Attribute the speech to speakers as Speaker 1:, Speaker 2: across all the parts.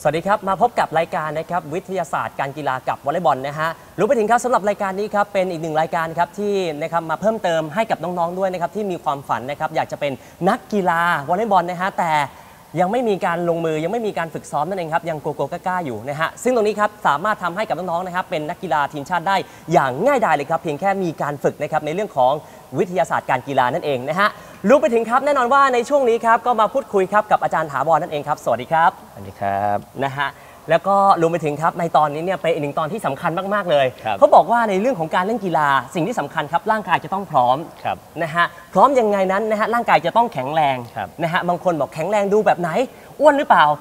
Speaker 1: สวัสดีครับมาพบกับรายการนะครับวิทยาศาสตร์การกีฬากับวอลเลย์บอลนะฮะรู้ไปถึงครับสำหรับรายการนี้ครับเป็นอีกหนึ่งรายการครับที่นะครับมาเพิ่มเติมให้กับน้องๆด้วยนะครับที่มีความฝันนะครับอยากจะเป็นนักกีฬาวอลเลย์บอลนะฮะแต่ยังไม่มีการลงมือยังไม่มีการฝึกซ้อมนั่นเองครับยังโกโก้กล้าๆอยู่นะฮะซึ่งตรงนี้ครับสามารถทำให้กับน้องๆนะครับเป็นนักกีฬาทีมชาติได้อย่างง่ายดายเลยครับเพียงแค่มีการฝึกนะครับในเรื่องของวิทยาศาสตร์การกีฬานั่นเองนะฮะรู้ไปถึงครับแน่นอนว่าในช่วงนี้ครับก็มาพูดคุยครับกับอาจารย์ถาวรนั่นเองครับสวัสดีครับ
Speaker 2: สวัสดีครับ
Speaker 1: นะฮะแล้วก็รวมไปถึงครับในตอนนี้เนี่ยเป็นอีกหนึ่งตอนที่สำคัญมากๆเลยเขาบอกว่าในเรื่องของการเล่นกีฬาสิ่งที่สำคัญครับร่างกายจะต้องพร้อมนะฮะพร้อมยังไงนั้นนะฮะร่างกายจะต้องแข็งแรงนะฮะบางคนบอกแข็งแรงดูแบบไหนอ้วนหรือเปล่า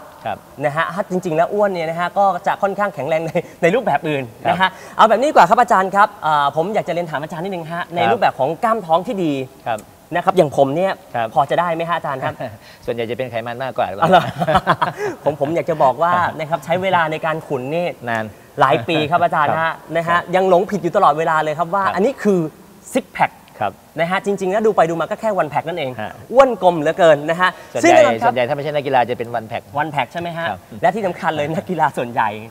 Speaker 1: นะฮะจริงๆแล้วอ้วนเนี่ยนะฮะก็จะค่อนข้างแข็งแรงในรูปแบบอื่นนะฮะเอาแบบนี้ดีกว่าครับอาจารย์ครับผมอยากจะเรียนถามอาจารย์นิดนึงฮะในรูปแบบของกล้ามท้องที่ดีนะครับอย่างผมเนี่ยพอจะได้ไหมฮะอาจารย์ครับ
Speaker 2: ส่วนใหญ่จะเป็นไขมันมากกว่า
Speaker 1: ผมอยากจะบอกว่านะครับใช้เวลาในการขุนนี่นานหลายปีครับอาจารย์นะฮะยังหลงผิดอยู่ตลอดเวลาเลยครับว่าอันนี้คือซิกแพคนะฮะจริงๆแล้วดูไปดูมาก็แค่วันแพ็กนั่นเองอ้วนกลมเหลือเกินนะฮะ
Speaker 2: ส่วนใหญ่ถ้าไม่ใช่นักกีฬาจะเป็นวันแพ็กใ
Speaker 1: ช่ไหมฮะและที่สำคัญเลยนักกีฬาส่วนใหญ่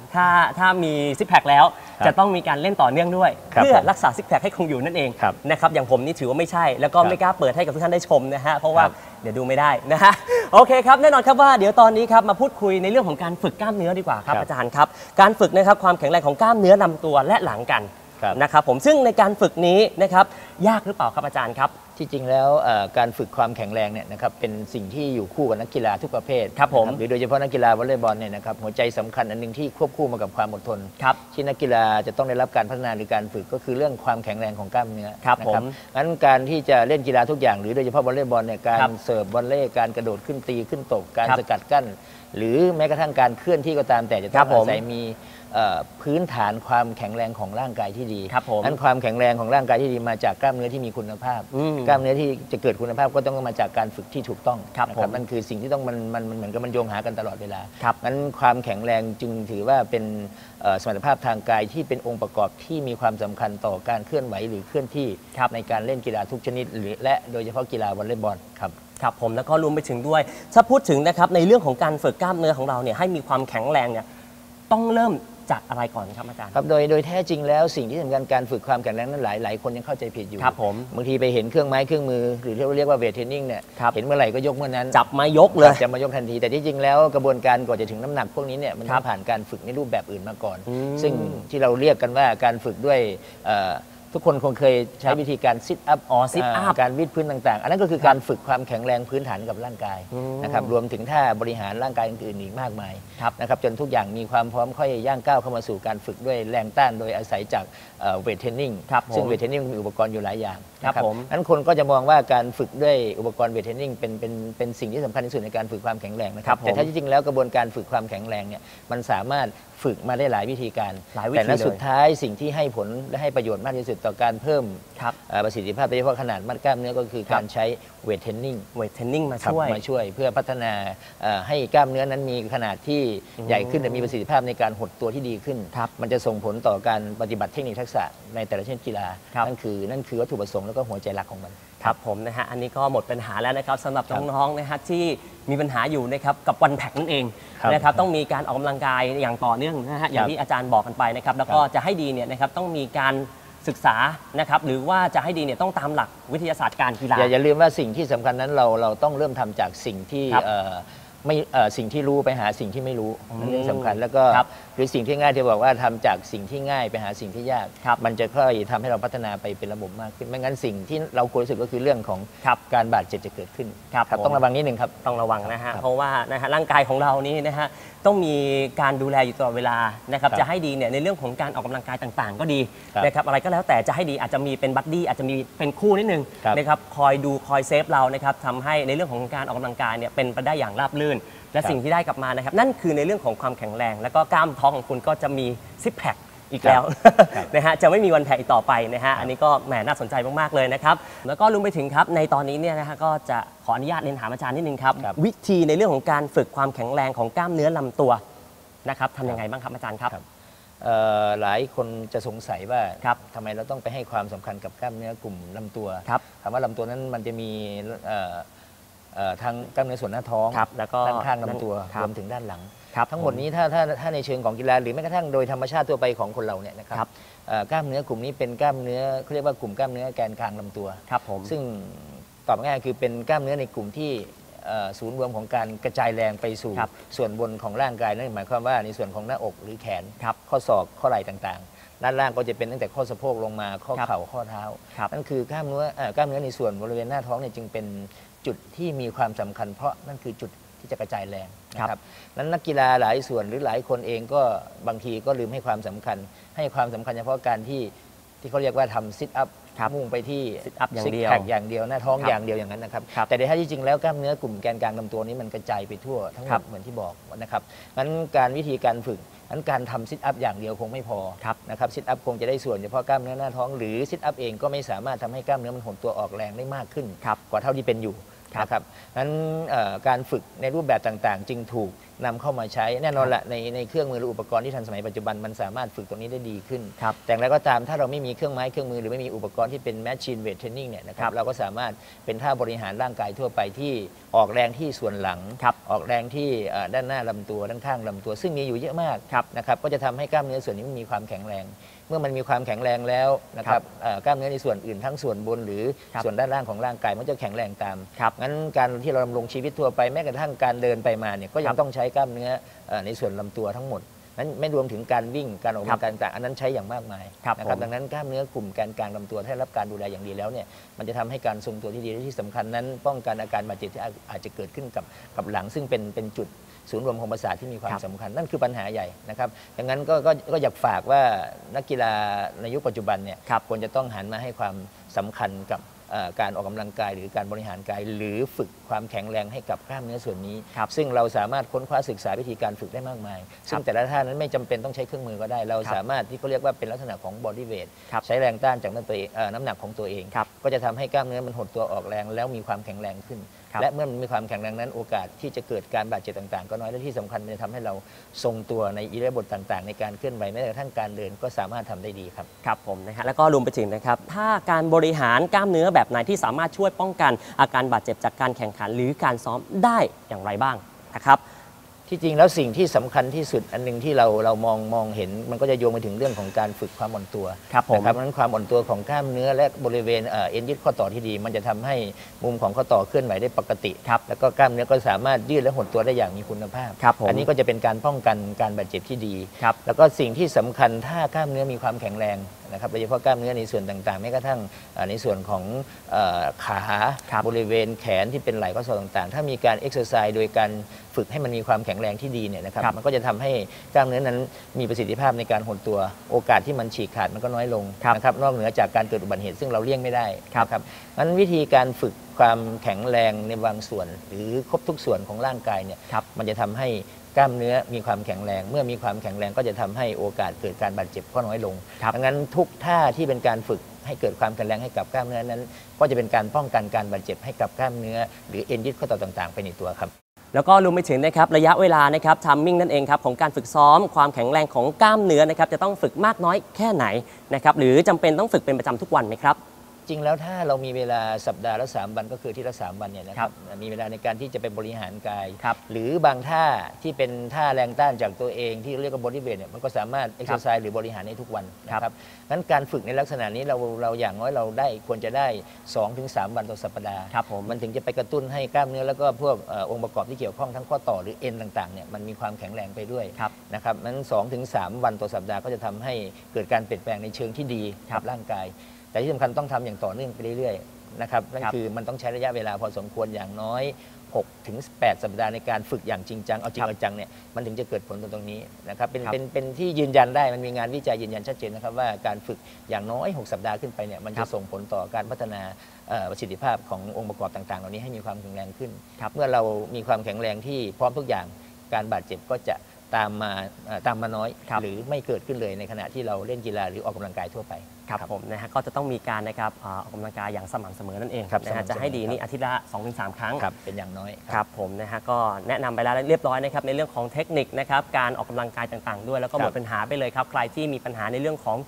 Speaker 1: ถ้ามีซิกแพคแล้วจะต้องมีการเล่นต่อเนื่องด้วยเพื่อรักษาซิกแพคให้คงอยู่นั่นเองนะครับอย่างผมนี่ถือว่าไม่ใช่แล้วก็ไม่กล้าเปิดให้กับทุกท่านได้ชมนะฮะเพราะว่าเดี๋ยวดูไม่ได้นะฮะโอเคครับแน่นอนครับว่าเดี๋ยวตอนนี้ครับมาพูดคุยในเรื่องของการฝึกกล้ามเนื้อดีกว่าครับอาจารย์ครับการฝึกนะครับความแข็งแรงของกล้ามเนื้อลำตัวและหลังกันนะครับผมซึ่งในการฝึกนี้นะครับยากหรือเปล่าครับอาจารย์ครับ
Speaker 2: ที่จริงแล้วการฝึกความแข็งแรงเนี่ยนะครับเป็นสิ่งที่อยู่คู่กับนักกีฬาทุกประเภท
Speaker 1: ครับผม
Speaker 2: หรือโดยเฉพาะนักกีฬาวอลเลย์บอลเนี่ยนะครับหัวใจสำคัญอันหนึ่งที่ควบคู่มากับความอดทนที่นักกีฬาจะต้องได้รับการพัฒนาหรือการฝึกก็คือเรื่องความแข็งแรงของกล้ามเนื้อน
Speaker 1: ะครับง
Speaker 2: ั้นการที่จะเล่นกีฬาทุกอย่างหรือโดยเฉพาะวอลเลย์บอลเนี่ยการเสิร์ฟวอลเลย์การกระโดดขึ้นตีขึ้นตกการสกัดกั้นหรือแม้กระทั่งการเคลื่อนที่ก็ตามแต่จะต้องอาศัยมีพื้นฐานความแข็งแรงของร่างกายที่ดีนั้นความแข็งแรงของร่างกายที่ดีมาจากกล้ามเนื้อที่มีคุณภาพกล้ามเนื้อที่จะเกิดคุณภาพก็ต้องมาจากการฝึกที่ถูกต้องนะครับนั่นคือสิ่งที่ต้องมันเหมือนกับมันโยงหากันตลอดเวลานั้นความแข็งแรงจึงถือว่าเป็นสมรรถภาพทางกายที่เป็นองค์ประกอบที่มีความสำคัญต่อการเคลื่อนไหวหรือเคลื่อนที่ในการเล่นกีฬาทุกชนิดและโดยเฉพาะกีฬาวอลเลย์บอล
Speaker 1: ครับผมแล้วก็รวมไปถึงด้วยถ้าพูดถึงนะครับในเรื่องของการฝึกกล้ามเนื้อของเราเนี่ยให้มีความแข็งแรงเนี่ยต้องเริ่มจากอะไรก่อนครับอาจารย์ค
Speaker 2: รับโดยแท้จริงแล้วสิ่งที่สำคัญการฝึกความแข็งแรงนั้นหลายคนยังเข้าใจผิดอยู่
Speaker 1: ครับผม
Speaker 2: บางทีไปเห็นเครื่องไม้เครื่องมือหรือที่เราเรียกว่าเวทเทรนนิ่งเนี่ยเห็นเมื่อไหร่ก็ยกเมื่อนั้นจ
Speaker 1: ับมายกเลยจ
Speaker 2: ะมายกทันทีแต่ที่จริงแล้วกระบวนการก่อนจะถึงน้ำหนักพวกนี้เนี่ยมันต้องผ่านการฝึกในรูปแบบอื่นมาก่อนซึ่งที่เราเรียกกันว่าการฝึกด้วยทุกคนคงเคยใช้วิธีการซิทอัพการวิดพื้นต่างๆอันนั้นก็คือการฝึกความแข็งแรงพื้นฐานกับร่างกายนะครับรวมถึงท่าบริหารร่างกายอื่นๆอีกมากมายนะครับจนทุกอย่างมีความพร้อมค่อยย่างก้าวเข้ามาสู่การฝึกด้วยแรงต้านโดยอาศัยจากเวทเทรนนิ่งซึ่งเวทเทรนนิ่งมีอุปกรณ์อยู่หลายอย่างนะครับนั้นคนก็จะมองว่าการฝึกด้วยอุปกรณ์เวทเทรนนิ่งเป็นสิ่งที่สำคัญที่สุดในการฝึกความแข็งแรงนะครับแต่ถ้าจริงๆแล้วกระบวนการฝึกความแข็งแรงเนี่ยมันสามารถฝึกมาได้หลายวิธีการแต่ในสุดท้ายสิ่งที่ให้ผลและให้ประโยชน์มากที่สุดต่อการเพิ่มประสิทธิภาพโดยเฉพาะขนาดมัดกล้ามเนื้อก็คือการใช้เวทเทรนนิ่งมาช่วยเพื่อพัฒนาให้กล้ามเนื้อนั้นมีขนาดที่ใหญ่ขึ้นและมีประสิทธิภาพในการหดตัวที่ดีขึ้นมันจะส่งผลต่อการปฏิบัติเทคนิคทักษะในแต่ละชนิดกีฬานั่นคือวัตถุประสงค์แล้วก็หัวใจหลักของมันค
Speaker 1: รับผมนะฮะอันนี้ก็หมดปัญหาแล้วนะครับสำหรับน้องๆนะฮะที่มีปัญหาอยู่นะครับกับวันแพ็กนั่นเองนะครับต้องมีการออกกำลังกายอย่างต่อเนื่องนะฮะอย่างที่อาจารย์บอกกันไปนะครับแล้วก็จะให้ดีเนี่ยนะครับต้องมีการศึกษานะครับหรือว่าจะให้ดีเนี่ยต้องตามหลักวิทยาศาสตร์การกีฬา
Speaker 2: อย่าลืมว่าสิ่งที่สำคัญนั้นเราต้องเริ่มทำจากสิ่งที่ไม่สิ่งที่รู้ไปหาสิ่งที่ไม่รู้นั่นเรื่องสำคัญแล้วก็หรือสิ่งที่ง่ายที่บอกว่าทำจากสิ่งที่ง่ายไปหาสิ่งที่ยากมันจะค่อยทำให้เราพัฒนาไปเป็นระบบมากขึ้นไม่งั้นสิ่งที่เราควรรู้สึกก็คือเรื่องของการบาดเจ็บจะเกิดขึ้นต้องระวังนิดนึงครับต
Speaker 1: ้องระวังนะฮะเพราะว่านะฮะร่างกายของเรานี่นะฮะต้องมีการดูแลอยู่ตลอดเวลานะครับจะให้ดีเนี่ยในเรื่องของการออกกำลังกายต่างๆก็ดีนะครับอะไรก็แล้วแต่จะให้ดีอาจจะมีเป็นบัดดี้อาจจะมีเป็นคู่นิดนึงนะครับคอยดูคอยเซฟเรานะครับทำให้ในเรื่องของการออกกำลังกายเนี่ยเป็นไปได้อย่างราบรื่นและสิ่งที่ได้กลับมานะครับนั่นคือในเรื่องของความแข็งแรงแล้วก็กล้ามท้องของคุณก็จะมีซิกแพคอีกแล้วนะฮะจะไม่มีวันแพ้อีกต่อไปนะฮะอันนี้ก็แหมน่าสนใจมากๆเลยนะครับแล้วก็รวมไปถึงครับในตอนนี้เนี่ยนะฮะก็จะขออนุญาตเรียนถามอาจารย์นิดนึงครับวิธีในเรื่องของการฝึกความแข็งแรงของกล้ามเนื้อลำตัวนะครับทำยังไงบ้างครับอาจารย์ครับ
Speaker 2: หลายคนจะสงสัยว่าทำไมเราต้องไปให้ความสำคัญกับกล้ามเนื้อกลุ่มลำตัวคำว่าลำตัวนั้นมันจะมีทางกล้ามเนื้อส่วนหน้าท้องแล้วก็ด้านข้างลำตัวรวมถึงด้านหลัง ทั้งหมดนี้ถ้าในเชิงของกีฬาหรือแม้กระทั่งโดยธรรมชาติทั่วไปของคนเราเนี่ยนะครับกล้ามเนื้อกลุ่มนี้เป็นกล้ามเนื้อเขาเรียกว่ากลุ่มกล้ามเนื้อแกนกลางลำตัว
Speaker 1: ครับผม
Speaker 2: ซึ่งตอบง่ายคือเป็นกล้ามเนื้อในกลุ่มที่ศูนย์รวมของการกระจายแรงไปสู่ส่วนบนของร่างกายนั่นหมายความว่าในส่วนของหน้าอกหรือแขนข้อศอกข้อไหล่ต่างๆด้านล่างก็จะเป็นตั้งแต่ข้อสะโพกลงมาข้อเข่าข้อเท้านั่นคือกล้ามเนื้อในส่วนบริเวณหน้าท้องเนี่ยจึงเป็นจุดที่มีความสำคัญเพราะนั่นคือจุดที่จะกระจายแรงนะครับนั้นนักกีฬาหลายส่วนหรือหลายคนเองก็บางทีก็ลืมให้ความสำคัญเฉพาะการที่เขาเรียกว่าทำซิทอัพมุ่งไปที่
Speaker 1: ซิทอัพอย่างเดียว
Speaker 2: อย่างเดียวหน้าท้องอย่างเดียวอย่างนั้นนะครับแต่ในแท้ที่จริงแล้วกล้ามเนื้อกลุ่มแกนกลางลำตัวนี้มันกระจายไปทั่วทั้งหมดเหมือนที่บอกนะครับงั้นวิธีการฝึกนั้นการทำซิทอัพอย่างเดียวคงไม่พอนะครับซิทอัพคงจะได้ส่วนเฉพาะกล้ามเนื้อหน้าท้องหรือซิทอัพเองก็ไม่สามารถทำให้กล้ามเนื้อมันหดตัวออกแรงได้มากขึ้นกว่าเท่าที่เป็นอยู่นะครับนั้นการฝึกในรูปแบบต่างๆจึงถูกนำเข้ามาใช้แน่นอนแหละในเครื่องมือหรืออุปกรณ์ที่ทันสมัยปัจจุบันมันสามารถฝึกตรงนี้ได้ดีขึ้นแต่แล้วก็ตามถ้าเราไม่มีเครื่องไม้เครื่องมือหรือไม่มีอุปกรณ์ที่เป็นแมชชีนเวทเทรนนิ่งเนี่ยนะครับเราก็สามารถเป็นท่าบริหารร่างกายทั่วไปที่ออกแรงที่ส่วนหลังออกแรงที่ด้านหน้าลำตัวด้านข้างลำตัวซึ่งมีอยู่เยอะมากนะครับก็จะทำให้กล้ามเนื้อส่วนนี้มีความแข็งแรงเมื่อมันมีความแข็งแรงแล้วนะครับกล้ามเนื้อในส่วนอื่นทั้งส่วนบนหรือส่วนด้านล่างของร่างกายมันจะแข็งแรงตามงั้นการที่เราดำรงชีวิตทั่วไปแม้กระทั่งการเดินไปมาเนี่ยก็ยังต้องใช้กล้ามเนื้อในส่วนลำตัวทั้งหมดนั้นไม่รวมถึงการวิ่งการออกกำลังกายต่างอันนั้นใช้อย่างมากมายนะครับดังนั้นกล้ามเนื้อกลุ่มแกนกลางลำตัวถ้าได้รับการดูแลอย่างดีแล้วเนี่ยมันจะทำให้การทรงตัวที่ดีและที่สำคัญนั้นป้องกันอาการบาดเจ็บที่อาจจะเกิดขึ้นกับหลังซึ่งเป็นจุดศูนย์รวมของประสาทที่มีความสำคัญนั่นคือปัญหาใหญ่นะครับดังนั้นก็อยากฝากว่านักกีฬาในยุคปัจจุบันเนี่ยควรจะต้องหันมาให้ความสำคัญกับการออกกำลังกายหรือการบริหารกายหรือฝึกความแข็งแรงให้กับกล้ามเนื้อส่วนนี้ซึ่งเราสามารถค้นคว้าศึกษาวิธีการฝึกได้มากมายซึ่งแต่ละท่านั้นไม่จำเป็นต้องใช้เครื่องมือก็ได้เราสามารถที่เขาเรียกว่าเป็นลักษณะของบอดี้เวทใช้แรงต้านจากน้ำหนักของตัวเองก็จะทำให้กล้ามเนื้อมันหดตัวออกแรงแล้วมีความแข็งแรงขึ้นและเมื่อมันมีความแข็งแรงนั้นโอกาสที่จะเกิดการบาดเจ็บต่างๆก็น้อยและที่สำคัญมันจะทำให้เราทรงตัวในอิริยาบถต่างๆในการเคลื่อนไหวแม้กระทั่งการเดินก็สามารถทำได้ดีครับค
Speaker 1: รับผมนะฮะแล้วก็รวมไปถึงนะครับถ้าการบริหารกล้ามเนื้อแบบไหนที่สามารถช่วยป้องกันอาการบาดเจ็บจากการแข่งขันหรือการซ้อมได้อย่างไรบ้างนะครับท
Speaker 2: ี่จริงแล้วสิ่งที่สำคัญที่สุดอันหนึ่งที่เรามองเห็นมันก็จะโยงไปถึงเรื่องของการฝึกความอ่อนตัวนะครับนั้นความอ่อนตัวของกล้ามเนื้อและบริเวณเอ็นยึดข้อต่อที่ดีมันจะทำให้มุมของข้อต่อเคลื่อนไหวได้ปกติแล้วก็กล้ามเนื้อก็สามารถยืดและหดตัวได้อย่างมีคุณภาพอันนี้ก็จะเป็นการป้องกันการบาดเจ็บที่ดีแล้วก็สิ่งที่สำคัญถ้ากล้ามเนื้อมีความแข็งแรงนะครับโดยเฉพาะกล้ามเนื้อในส่วนต่างๆแม้กระทั่งในส่วนของขาบริเวณแขนที่เป็นไหล่ข้อศอกต่างๆถ้ามีการเอ็กซ์เซอร์ไซส์โดยการฝึกให้มันมีความแข็งแรงที่ดีเนี่ยนะครับมันก็จะทำให้กล้ามเนื้อนั้นมีประสิทธิภาพในการหดตัวโอกาสที่มันฉีกขาดมันก็น้อยลงนะครับนอกเหนือจากการเกิดอุบัติเหตุซึ่งเราเลี่ยงไม่ได้ครับงั้นวิธีการฝึกความแข็งแรงในบางส่วนหรือครบทุกส่วนของร่างกายเนี่ยมันจะทำให้กล้ามเนื้อมีความแข็งแรงเมื่อมีความแข็งแรงก็จะทำให้โอกาสเกิดการบาดเจ็บก็น้อยลงดังนั้นทุกท่าที่เป็นการฝึกให้เกิดความแข็งแรงให้กับกล้ามเนื้อนั้นก็จะเป็นการป้องกันการบาดเจ็บให้กับกล้ามเนื้อหรือเอ็นยึดข้อต่อต่างๆไปในตัวครับแ
Speaker 1: ล้วก็รวมไปถึงนะครับระยะเวลานะครับทัมมิ่งนั่นเองครับของการฝึกซ้อมความแข็งแรงของกล้ามเนื้อนะครับจะต้องฝึกมากน้อยแค่ไหนนะครับหรือจำเป็นต้องฝึกเป็นประจำทุกวันไหมครับจ
Speaker 2: ริงแล้วถ้าเรามีเวลาสัปดาห์ละ3 วันก็คือที่ละ3 วันเนี่ยนะครับมีเวลาในการที่จะไปบริหารกายหรือบางท่าที่เป็นท่าแรงต้านจากตัวเองที่เรียกว่าบอดี้เวทเนี่ยมันก็สามารถเอ็กซ์ไซส์หรือบริหารได้ทุกวันนะครับงั้นการฝึกในลักษณะนี้เราอย่างน้อยเราได้ควรจะได้ 2-3 วันต่อสัปดาห์มันถึงจะไปกระตุ้นให้กล้ามเนื้อแล้วก็พวกองค์ประกอบที่เกี่ยวข้องทั้งข้อต่อหรือเอ็นต่างๆเนี่ยมันมีความแข็งแรงไปด้วยนะครับนั้น 2-3 วันต่อสัปดาห์ก็จะทำให้เกิดการเปลี่ยนแปลงในเชิงที่ดีกับร่างกายแต่ที่สำคัญต้องทำอย่างต่อเนื่องไปเรื่อยๆนะครับนั่นคือมันต้องใช้ระยะเวลาพอสมควรอย่างน้อย6-8 สัปดาห์ในการฝึกอย่างจริงจังเอาจริงเอาจังเนี่ยมันถึงจะเกิดผลตรงนี้นะครับเป็นที่ยืนยันได้มันมีงานวิจัยยืนยันชัดเจนนะครับว่าการฝึกอย่างน้อย6 สัปดาห์ขึ้นไปเนี่ยมันจะส่งผลต่อการพัฒนาประสิทธิภาพขององค์ประกอบต่างๆเหล่านี้ให้มีความแข็งแรงขึ้นเมื่อเรามีความแข็งแรงที่พร้อมทุกอย่างการบาดเจ็บก็จะตามมาน้อยหรือไม่เกิดขึ้นเลยในขณะที่เราเล่นกีฬาหรือออกกำลังกายทั่วไป
Speaker 1: ครับผมนะฮะก็จะต้องมีการนะครับออกกำลังกายอย่างสม่ำเสมอนั่นเองนะฮะจะให้ดีนี่อาทิตย์ละ 2-3 ครั้งเ
Speaker 2: ป็นอย่างน้อย
Speaker 1: ครับผมนะฮะก็แนะนำไปแล้วเรียบร้อยนะครับในเรื่องของเทคนิคนะครับการออกกำลังกายต่างๆด้วยแล้วก็หมดปัญหาไปเลยครับใครที่มีปัญหาในเรื่องขอ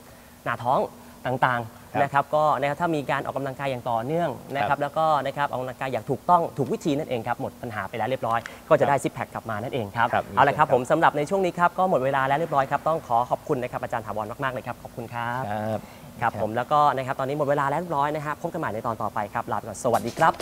Speaker 1: งหน้าท้องต่างๆ นะครับก็นะครับถ้ามีการออกกำลังกายอย่างต่อเนื่องนะครับแล้วก็นะครับออกกำลังกายอย่างถูกต้องถูกวิธีนั่นเองครับหมดปัญหาไปแล้วเรียบร้อยก็จะได้ซิกแพคกลับมานั่นเองครับเอาละครับผมสำหรับในช่วงนี้ครับก็หมดเวลาแล้วเรียบร้อยครับต้องขอขอบคุณนะครับอาจารย์ถาวรมากๆเลยครับขอบคุณครับครับผมแล้วก็นะครับตอนนี้หมดเวลาแล้วเรียบร้อยนะครับพบกันใหม่ในตอนต่อไปครับลาไปก่อนสวัสดีครับ